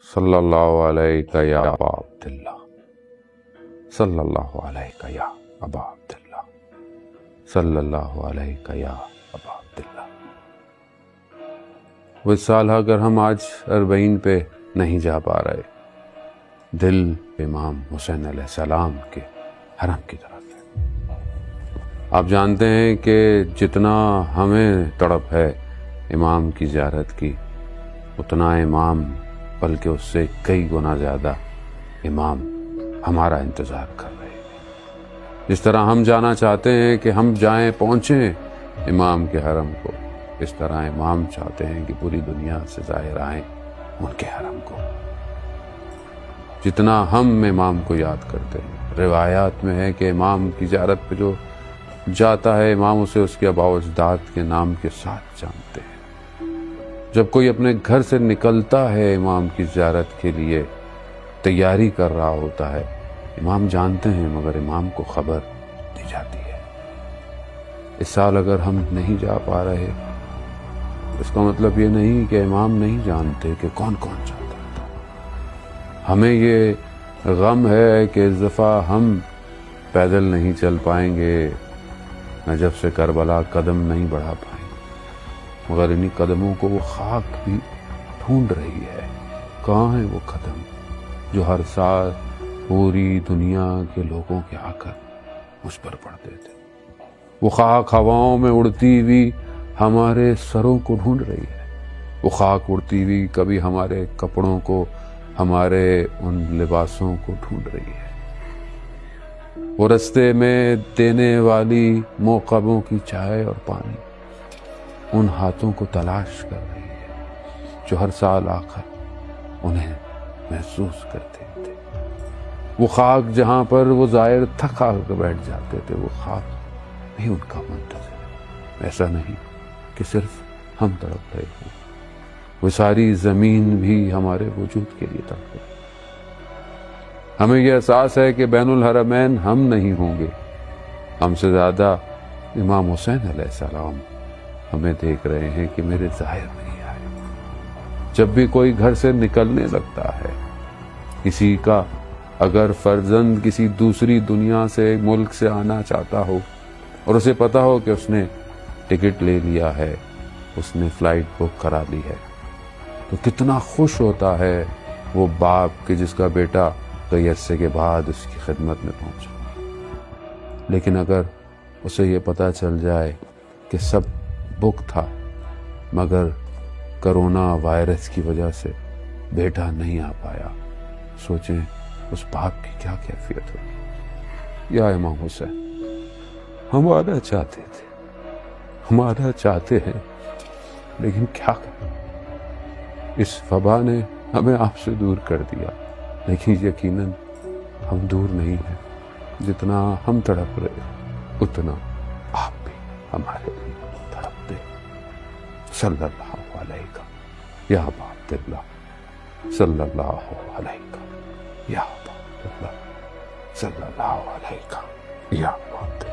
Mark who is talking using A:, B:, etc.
A: صلی اللہ علیہ یا ابا عبداللہ، صلی اللہ علیہ یا ابا عبداللہ، صلی اللہ علیہ یا ابا عبداللہ۔ وہ سالہ اگر ہم آج اربعین پہ نہیں جا پا رہے، دل امام حسین علیہ السلام کے حرم کی طرف ہے۔ آپ جانتے ہیں کہ جتنا ہمیں تڑپ ہے امام کی زیارت کی، اتنا امام بلکہ اس سے کئی گنا زیادہ امام ہمارا انتظار کر رہے ہیں۔ جس طرح ہم جانا چاہتے ہیں کہ ہم جائیں، پہنچیں امام کے حرم کو، اس طرح امام چاہتے ہیں کہ پوری دنیا سے زائر آئیں ان کے حرم کو۔ جتنا ہم امام کو یاد کرتے ہیں، روایات میں ہے کہ امام کی زیارت پہ جو جاتا ہے، امام اسے اس کے آباء و اجداد کے نام کے ساتھ جانتے ہیں۔ جب کوئی اپنے گھر سے نکلتا ہے امام کی زیارت کے لیے، تیاری کر رہا ہوتا ہے، امام جانتے ہیں مگر امام کو خبر دی جاتی ہے۔ اس سال اگر ہم نہیں جا پا رہے، اس کا مطلب یہ نہیں کہ امام نہیں جانتے کہ کون کون جاتا تھا۔ ہمیں یہ غم ہے کہ اس دفعہ ہم پیدل نہیں چل پائیں گے، نجف سے کربلا قدم نہیں بڑھا پائیں گے، مگر انہی قدموں کو وہ خاک بھی ڈھونڈ رہی ہے۔ کہاں ہے وہ قدم جو ہر سال پوری دنیا کے لوگوں کے آ کر مجھ پر پڑتے تھے؟ وہ خاک ہواؤں میں اڑتی ہوئی ہمارے سروں کو ڈھونڈ رہی ہے۔ وہ خاک اڑتی ہوئی کبھی ہمارے کپڑوں کو، ہمارے ان لباسوں کو ڈھونڈ رہی ہے۔ وہ رستے میں دینے والی موقبوں کی چائے اور پانی ان ہاتھوں کو تلاش کر رہی ہے جو ہر سال آ کر انہیں محسوس کرتے تھے۔ وہ خاک جہاں پر وہ زائر تھک آ کر بیٹھ جاتے تھے، وہ خاک بھی ان کا منتظر ہے۔ ایسا نہیں کہ صرف ہم تڑپ رہے ہیں، وہ ساری زمین بھی ہمارے وجود کے لیے تڑپ رہی ہے۔ ہمیں یہ احساس ہے کہ بین الحرمین ہم نہیں ہوں گے، ہم سے زیادہ امام حسین علیہ السلام ہمیں دیکھ رہے ہیں کہ میرے ظاہر نہیں آئے۔ جب بھی کوئی گھر سے نکلنے لگتا ہے، کسی کا اگر فرزند کسی دوسری دنیا سے، ملک سے آنا چاہتا ہو اور اسے پتا ہو کہ اس نے ٹکٹ لے لیا ہے، اس نے فلائٹ بک کرا لی ہے، تو کتنا خوش ہوتا ہے وہ باپ کہ جس کا بیٹا کئی عرصے کے بعد اس کی خدمت میں پہنچا۔ لیکن اگر اسے یہ پتا چل جائے کہ سب بک تھا مگر کرونا وائرس کی وجہ سے بیٹا نہیں آ پایا، سوچیں اس باپ کی کیا کیفیت ہوگی۔ یا امام حسین، ہم آنا چاہتے تھے، ہم آنا چاہتے ہیں، لیکن کیا کریں، اس وبا نے ہمیں آپ سے دور کر دیا۔ لیکن یقیناً ہم دور نہیں ہیں، جتنا ہم تڑپ رہے اتنا آپ بھی ہمارے لیے تڑپتے۔ صلی اللہ علیہ یا ابا عبداللہ، صلی اللہ علیہ یا ابا عبداللہ، صلی اللہ علیہ یا ابا عبداللہ۔